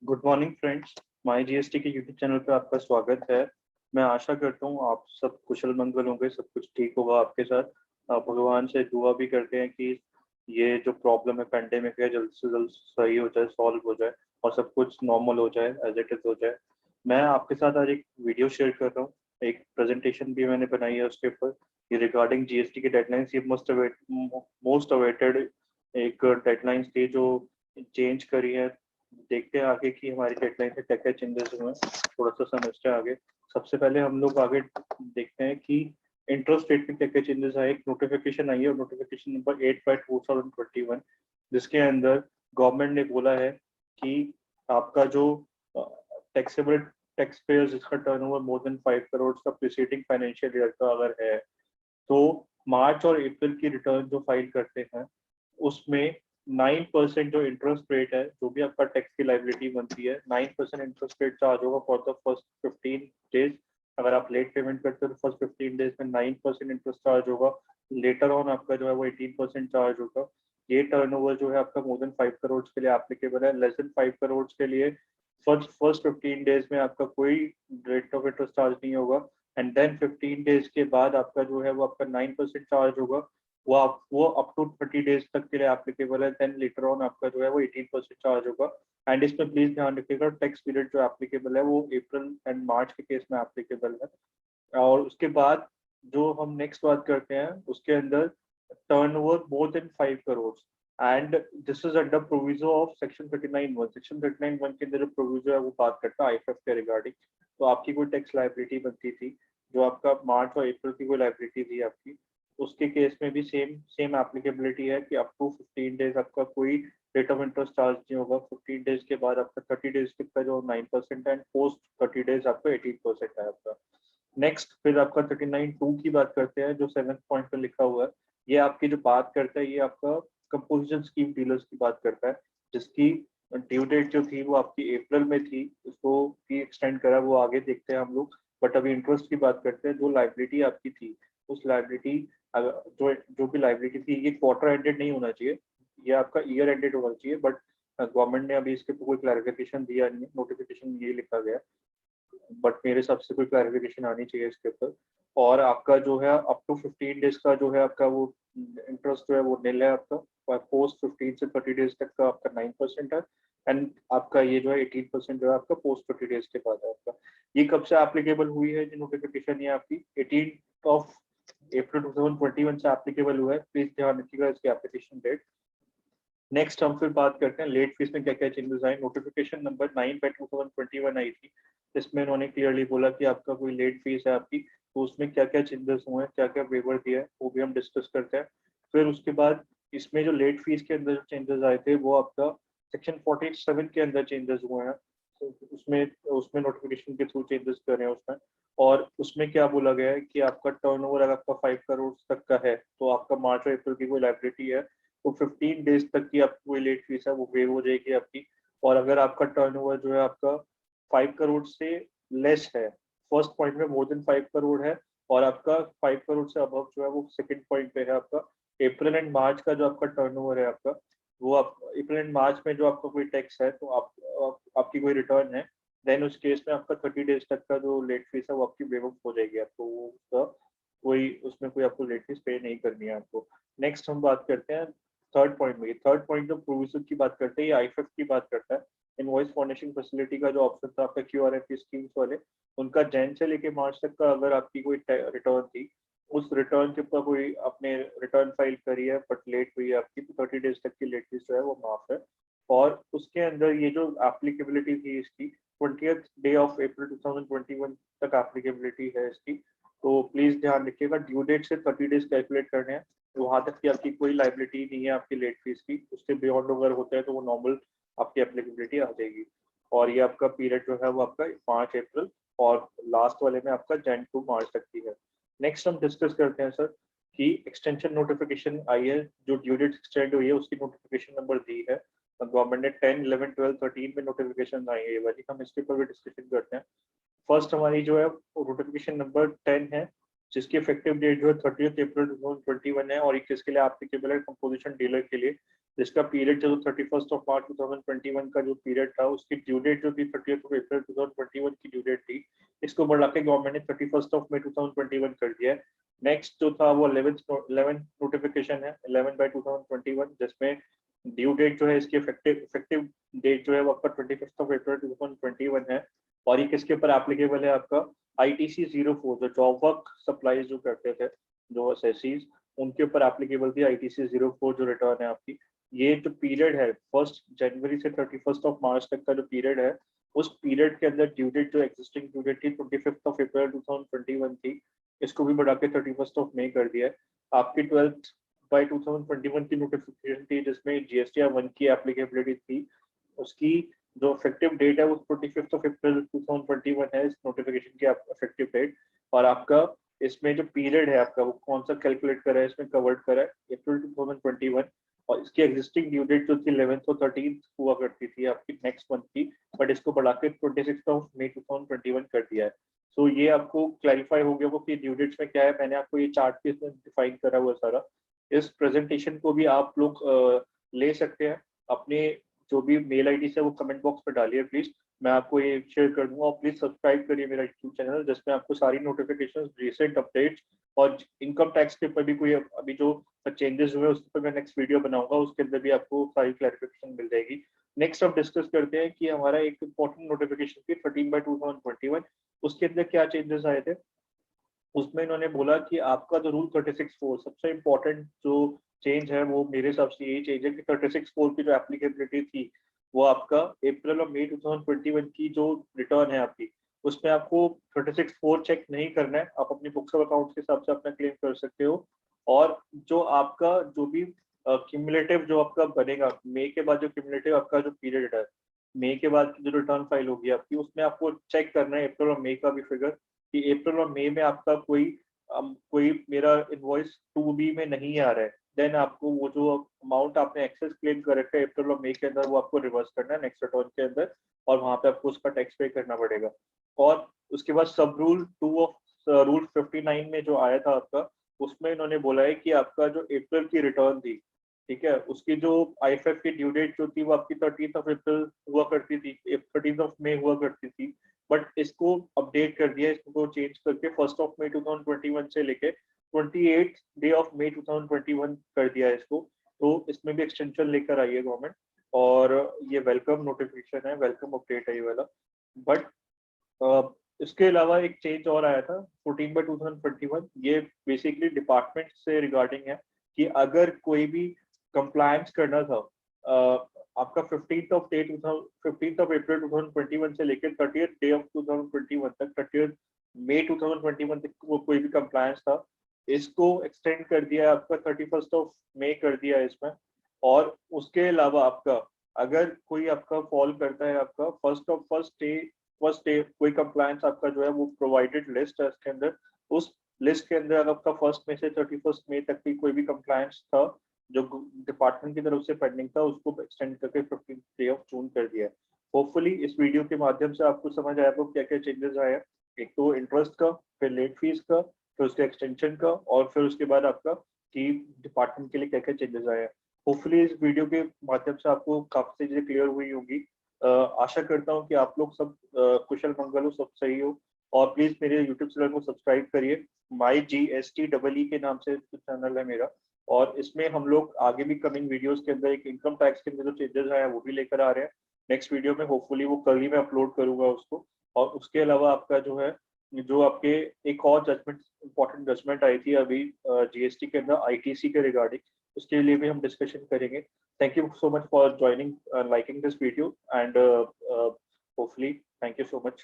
Good morning friends. My GST के YouTube channel पे आपका स्वागत है। मैं आशा करता हूँ आप सब कुशल मंगल होंगे, सब कुछ ठीक होगा आपके साथ। भगवान से दुआ भी करते हैं कि ये जो प्रॉब्लम है, पेंडेमिक है, जल्द से जल्द सही हो जाए, सॉल्व हो जाए और सब कुछ नॉर्मल हो जाए, एज इट इज हो जाए। मैं आपके साथ आज एक वीडियो शेयर कर रहा हूँ, एक प्रेजेंटेशन भी मैंने बनाई है उसके ऊपर। ये रिगार्डिंग जीएसटी की डेडलाइंस, ये मोस्ट अवेटेड एक डेडलाइंस थी जो चेंज करी है। देखते हैं आगे की हमारी डेडलाइन से क्या क्या चेंजेस हुए हैं, थोड़ा सा समझते हैं आगे। सबसे पहले हम लोग आगे देखते हैं कि इंटरेस्ट रेट में क्या क्या चेंजेस आए। एक नोटिफिकेशन आई है, नोटिफिकेशन नंबर 8/2021, जिसके अंदर गवर्नमेंट ने बोला है कि आपका जो टैक्सेबल टैक्स पेयर जिसका टर्नओवर मोर देन 5 करोड़ का प्रीसीडिंग फाइनेंशियल ईयर का अगर है, तो मार्च और अप्रैल की रिटर्न जो फाइल करते हैं उसमें 9% जो इंटरेस्ट रेट है, जो भी आपका टैक्स की लाइबिलिटी बनती है, 9% इंटरेस्ट रेट चार्ज होगा फॉर द फर्स्ट 15 डेज। अगर आप लेट पेमेंट करते हो तो फर्स्ट 15 डेज में 9% इंटरेस्ट चार्ज होगा। लेटर ऑन आपका जो है वो 18% चार्ज होगा। ये टर्नओवर जो है आपका मोर देन 5 करोड़ के लिए एप्लीकेबल है। लेस देन 5 करोड़ के लिए फर्स्ट 15 डेज में आपका कोई रेट ऑफ इंटरेस्ट चार्ज नहीं होगा। एंड देन 15 डेज के बाद आपका जो है वो आपका 9% चार्ज होगा। वो अप टू 30 डेज तक के लिए एप्लीकेबल है। देन लेटर ऑन आपका जो है वो 18% चार्ज होगा। एंड इसमें प्लीज ध्यान रखिएगा, टैक्स पीरियड जो एप्लीकेबल है वो अप्रैल एंड मार्च के केस में एप्लीकेबल है। और उसके बाद जो हम नेक्स्ट बात करते हैं उसके अंदर turnover more than 5 crore, and this is under proviso of section 39(1). Section 39(1) के अंदर जो प्रोविजो है वो बात करता है आईएफएफ के रिगार्डिंग। तो आपकी कोई टैक्स लाइबिलिटी बनती थी, जो आपका मार्च और अप्रैल की कोई लाइबिलिटी थी आपकी, उसके केस में भी सेम सेम एप्लीकेबिलिटी है कि अप टू 15 डेज आपका कोई रेट ऑफ इंटरेस्ट चार्ज नहीं होगा। 15 डेज के बाद आपका 30 डेज तक का जो 9% है, एंड पोस्ट 30 डेज आपका 18% है आपका। नेक्स्ट फिर आपका 39(2) की बात करते हैं, जो 7th पॉइंट पे लिखा हुआ है। ये आपकी जो बात करता है, ये आपका कंपोजिशन स्कीम डीलर्स की बात करता है, जिसकी ड्यू डेट जो थी वो आपकी अप्रैल में थी, उसको भी एक्सटेंड करा, वो आगे देखते हैं हम लोग। बट अभी इंटरेस्ट की बात करते हैं। जो लाइबिलिटी आपकी थी, उस लाइबिलिटी जो जो भी लाइबिलिटी थी, ये क्वार्टर एंडेड नहीं होना चाहिए, ये आपका ईयर एंडेड होना चाहिए। बट गवर्नमेंट ने अभी इसके ऊपर कोई क्लैरिफिकेशन दिया नहीं है, नोटिफिकेशन ये लिखा गया। बट मेरे हिसाब से कोई क्लैरिफिकेशन आनी चाहिए इसके ऊपर। और आपका जो है अप टू 15 डेज का जो है आपका वो इंटरेस्ट जो है वो निल है आपका। पोस्ट 15 से 30 डेज तक का आपका 9% है। एंड आपका ये जो है 18% जो है आपका पोस्ट 30 डेज के बाद है आपका। ये कब से एप्लीकेबल हुई है जो नोटिफिकेशन, ये आपकी 18 अप्रैल 2021 से एप्लीकेबल हुआ है। प्लीज ध्यान रखिएगा इसकी एप्लीकेशन डेट। नेक्स्ट हम फिर बात करते हैं लेट फीस में क्या क्या चेंजेस आए। नोटिफिकेशन नंबर 9/2021 आई थी। इसमें उन्होंने क्लियरली बोला कि आपका कोई लेट फीस है आपकी, तो उसमें क्या क्या चेंजेस हुए हैं, क्या क्या वेवर दिया है, वो भी हम डिस्कस करते हैं। फिर उसके बाद इसमें जो लेट फीस के अंदर जो चेंजेस आए थे, वो आपका सेक्शन 47 के अंदर चेंजेस हुए हैं। तो उसमें उसमें नोटिफिकेशन के थ्रू चेंजेस कर रहे हैं उसमें। और उसमें क्या बोला गया है कि आपका टर्नओवर अगर आपका 5 करोड़ तक का है, तो आपका मार्च और अप्रैल की कोई लाइबिलिटी है, तो 15 डेज तक की आपकी कोई लेट फीस है वो वेव हो जाएगी आपकी। और अगर आपका टर्नओवर जो है आपका 5 करोड़ से लेस है, फर्स्ट पॉइंट में मोर देन 5 करोड़ है, और आपका 5 करोड़ से अबव जो है वो सेकंड पॉइंट पे है आपका। अप्रैल एंड मार्च का जो आपका टर्नओवर है आपका, वो आप अप्रैल एंड मार्च में जो आपका कोई टैक्स है, तो आपकी कोई रिटर्न है, देन उस केस में आपका 30 डेज तक का जो लेट फीस है वो आपकी वेव ऑफ हो जाएगी आपको। वो उसका कोई उसमें कोई आपको लेट फीस पे नहीं करनी है आपको। नेक्स्ट हम बात करते हैं थर्ड पॉइंट में। थर्ड पॉइंट जो प्रोविजन की बात करते हैं, ये आईएफएफ की बात करता है। इनवॉइस फर्निशिंग फैसिलिटी का जो ऑप्शन था आपका क्यूआरएफ स्कीम्स वाले, उनका जैन से लेके मार्च तक का अगर आपकी कोई रिटर्न थी, उस रिटर्न के ऊपर कोई आपने रिटर्न फाइल करी है बट लेट हुई है आपकी, तो 30 डेज तक की लेट फीस जो है वो माफ है। और उसके अंदर ये जो एप्लीकेबिलिटी थी इसकी, 20th डे ऑफ अप्रैल 2021 तक एप्लीकेबिलिटी है इसकी। तो प्लीज ध्यान रखिएगा, ड्यू डेट से 30 डेज कैलकुलेट करने हैं। तो वहां तक की आपकी कोई लाइबिलिटी नहीं है आपकी लेट फीस की। उसके बियॉन्ड अगर होता है तो वो नॉर्मल आपकी एप्लीकेबिलिटी आ जाएगी। और ये आपका पीरियड जो है वो आपका 5 अप्रैल, और लास्ट वाले में आपका जैन टू मार्च तक की है। नेक्स्ट हम डिस्कस करते हैं सर कि एक्सटेंशन नोटिफिकेशन आई है, जो ड्यू डेट एक्सटेंड हुई है उसकी नोटिफिकेशन नंबर दी है गवर्नमेंट ने। 10, 11, 12, 13 में नोटिफिकेशन आई है ये वाली, हम इसके ऊपर भी डिस्कशन करते हैं। फर्स्ट हमारी जो है नोटिफिकेशन नंबर 10 है, जिसकी इफेक्टिव डेट जो है 30 अप्रैल 2021 है, और ये किसके लिए एप्लीकेबल है, कंपोजिशन डीलर के लिए। जिसका पीरियड जो 31 मार्च 2021 का जो पीरियड था, उसकी ड्यू डेट जो थी 30 अप्रैल 2021 की ड्यू डेट थी, इसको बढ़ा के गवर्नमेंट ने 31 मई 2021 कर दिया है। नेक्स्ट जो था वो 11 नोटिफिकेशन है 11/2021, जिसमें ड्यू डेट जो है इसकी इफेक्टिव डेट जो है वो आपका 25 अप्रैल 2021 है। और ये किसके ऊपर एप्लीकेबल है? आपका ITC 04, जो जॉब वर्क सप्लाईज जो करते थे, जो एसएससीज, उनके ऊपर एप्लीकेबल थी ITC 04 जो रिटर्न है आपकी। ये जो पीरियड है 1 जनवरी से 31 मार्च तक का जो पीरियड है, उस पीरियड के अंदर ड्यू डेट जो एग्जिस्टिंग ड्यू डेट थी 25 अप्रैल 2021 थी, इसको भी बढ़ा के 31 मई कर दिया है। आपकी 12/2021 की नोटिफिकेशन थी जिसमें GSTR 1 की एप्लीकेबिलिटी थी, उसकी जो इफेक्टिव डेट है वो 25 अप्रैल 2021 है, इस नोटिफिकेशन की इफेक्टिव डेट। और आपका इसमें जो पीरियड है आपका वो कौन सा कैलकुलेट करा है, इसमें कवर्ड करा है अप्रैल 2021। और इसकी एग्जिस्टिंग ड्यू डेट जो थी 11th और 13th हुआ करती थी आपकी नेक्स्ट मंथ की, बट इसको बढ़ा के 26 मई 2021 कर दिया है। सो ये आपको क्लैरिफाई हो गया वो कि ड्यू डेट्स में क्या है। मैंने आपको ये चार्ट पे इसमें डिफाइन करा हुआ सारा। इस प्रेजेंटेशन को भी आप लोग ले सकते हैं अपने जो भी मेल आईडी से, वो कमेंट बॉक्स में डालिए प्लीज, मैं आपको ये शेयर कर दूंगा। और प्लीज सब्सक्राइब करिए मेरा यूट्यूब चैनल, जिसमें आपको सारी नोटिफिकेशन, रिसेंट अपडेट्स और इनकम टैक्स के ऊपर भी कोई अभी जो चेंजेस हुए उस पर मैं नेक्स्ट वीडियो बनाऊंगा, उसके अंदर भी आपको सारी क्लैरिफिकेशन मिल जाएगी। नेक्स्ट हम डिस्कस करते हैं कि हमारा एक इंपॉर्टेंट नोटिफिकेशन थी 13/2021, उसके अंदर क्या चेंजेस आए थे। उसमें इन्होंने बोला कि आपका जो रूल 36(4) सबसे इम्पोर्टेंट जो चेंज है, वो मेरे हिसाब से यही चेंज है कि 36(4) की जो एप्लीकेबिलिटी थी, वो आपका अप्रैल और मई 2021 की जो रिटर्न है आपकी, उसमें आपको 36(4) चेक नहीं करना है, आप अपनी बुक्स ऑफ अकाउंट्स के हिसाब से अपना क्लेम कर सकते हो। और जो आपका जो भी क्यूमुलेटिव जो आपका बनेगा मई के बाद, जो क्यूमुलेटिव आपका जो पीरियड है मई के बाद की जो रिटर्न फाइल होगी आपकी, उसमें आपको चेक करना है अप्रैल और मई का भी फिगर, कि अप्रैल और मई में आपका कोई मेरा इनवॉइस 2B में नहीं आ रहा है, देन आपको वो जो अमाउंट आपने एक्सेस क्लेम कर रखा है अप्रैल और मई के अंदर, वो आपको रिवर्स करना है नेक्स्ट रिटर्न के अंदर, और वहां पे आपको उसका टैक्स पे करना पड़ेगा। और उसके बाद सब रूल 2 ऑफ रूल 59 में जो आया था आपका, उसमें इन्होंने बोला है कि आपका जो अप्रैल की रिटर्न थी, ठीक है, उसकी जो IFF की ड्यू डेट जो थी वो आपकी 13 अप्रैल हुआ करती थी, 13 मई हुआ करती थी, बट इसको अपडेट कर दिया, इसको चेंज करके 1 मई 2021 से लेके 28 मई 2021 कर दिया है इसको। तो इसमें भी एक्सटेंशन लेकर आई है गवर्नमेंट, और ये वेलकम नोटिफिकेशन है, वेलकम अपडेट है ये वाला। बट इसके अलावा एक चेंज और आया था 14/2021, ये बेसिकली डिपार्टमेंट से रिगार्डिंग है कि अगर कोई भी कंप्लायंस करना था, आपका 15 अप्रैल 2021 से लेकर 30 ऑफ 2021 तक, 30 मई 2021 तक वो कोई भी कंप्लायंस था, इसको एक्सटेंड कर दिया है आपका 31 मई कर दिया है इसमें। और उसके अलावा आपका अगर कोई आपका फॉल करता है, आपका फर्स्ट डे कोई कंप्लायंस आपका जो है वो प्रोवाइडेड लिस्ट है इसके अंदर, उस लिस्ट के अंदर आपका 1 मई से 31 मई तक की कोई भी कंप्लायंस था जो डिपार्टमेंट की तरफ से पेंडिंग था, उसको एक्सटेंड करके 15 जून कर दिया है। होपफुली इस वीडियो के माध्यम से आपको समझ आया तो क्या क्या चेंजेस आए हैं, एक तो इंटरेस्ट का, फिर लेट फीस का, फिर उसके एक्सटेंशन का, और फिर उसके बाद आपका कि डिपार्टमेंट के लिए क्या क्या चेंजेस आए हैं। होपफुली इस वीडियो के माध्यम से आपको काफी चीजें क्लियर हुई होंगी। आशा करता हूँ कि आप लोग सब कुशल मंगल हो, सब सही हो। और प्लीज मेरे यूट्यूब चैनल को सब्सक्राइब करिए, MyGSTEE के नाम से चैनल है मेरा, और इसमें हम लोग आगे भी कमिंग वीडियोस के अंदर एक इनकम टैक्स के अंदर जो चेंजेस आए हैं वो भी लेकर आ रहे हैं नेक्स्ट वीडियो में। होपफुली वो कल ही मैं अपलोड करूंगा उसको। और उसके अलावा आपका जो है, जो आपके एक और जजमेंट, इंपॉर्टेंट जजमेंट आई थी अभी GST के अंदर ITC के रिगार्डिंग, उसके लिए भी हम डिस्कशन करेंगे। Thank you so much for joining, liking this video, and hopefully thank you so much.